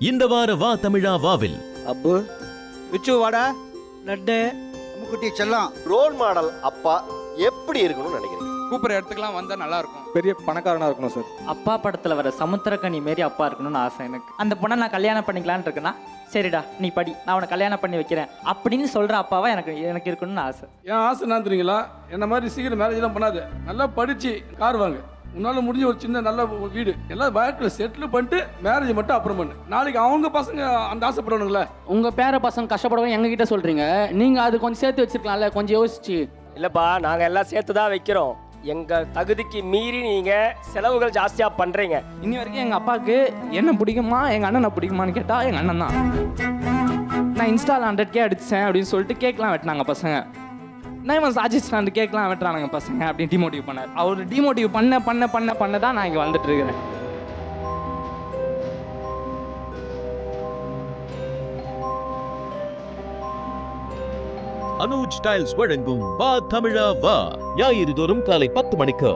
இந்த வார வா தமிழா வாவில் அப்பு விச்சு வாடா லட்டு அம்முக்குட்டி செல்லம் ரோல் மாடல் அப்பா எப்படி இருக்கணும்னு நினைக்கிறீங்க? கூப்பிட்ற இடத்துக்குலாம் வந்தால் நல்லா இருக்கும். பெரிய பணக்காரனா இருக்கணும் சார். அப்பா படத்துல வர சமுத்திரக்கனி மாரி அப்பா இருக்கணும்னு ஆசை எனக்கு. அந்த பொண்ணை நான் கல்யாணம் பண்ணிக்கலான்னு இருக்கேன்னா, சரிடா நீ படி, நான் அவனை கல்யாணம் பண்ணி வைக்கிறேன் அப்படின்னு சொல்ற அப்பாவா எனக்கு இருக்கணும்னு ஆசை. என் ஆசை என்ன தெரியுங்களா, என்ன மாதிரி சீக்கிரம் மேரேஜ்லாம் பண்ணாது, நல்லா படிச்சு கார் வாங்க, உன்னால முடிஞ்ச ஒரு சின்ன நல்ல வீடு எல்லாம் வாழ்க்கையில் செட்டில் பண்ணிட்டு மேரேஜ் மட்டும் அப்புறம் பண்ணு. நாளைக்கு அவங்க பசங்க அந்த ஆசைப்படுவானுங்களே. உங்க பேர பசங்க கஷ்டப்படுவோம் எங்ககிட்ட சொல்றீங்க, நீங்க அது கொஞ்சம் சேர்த்து வச்சிருக்கலாம்ல, கொஞ்சம் யோசிச்சு. இல்லப்பா, நாங்க எல்லாம் சேர்த்து தான் வைக்கிறோம். எங்க தகுதிக்கு மீறி நீங்க செலவுகள் ஜாஸ்தியா பண்றீங்க. இன்னி வரைக்கும் எங்க அப்பாவுக்கு என்ன பிடிக்குமா எங்க அண்ணனை பிடிக்குமான்னு கேட்டா எங்க அண்ணன் தான். நான் இன்ஸ்டால 100K அடிச்சேன் அப்படின்னு சொல்லிட்டு கேக்லாம் வெட்டினாங்க பசங்க. நான் இவன் சாஜிஸ்டாண்டு கேக்லாம் வெட்டுறானுங்க பசங்க அப்படின்னு டிமோட்டிவ் பண்ணார். அவர் டிமோட்டிவ் பண்ண தான் நான் இங்கே வந்துட்டு இருக்கிறேன். அனுஜ் டைல்ஸ் வழங்கும் வா தமிழா வா ஞாயிறு தோறும் காலை 10 மணிக்கு.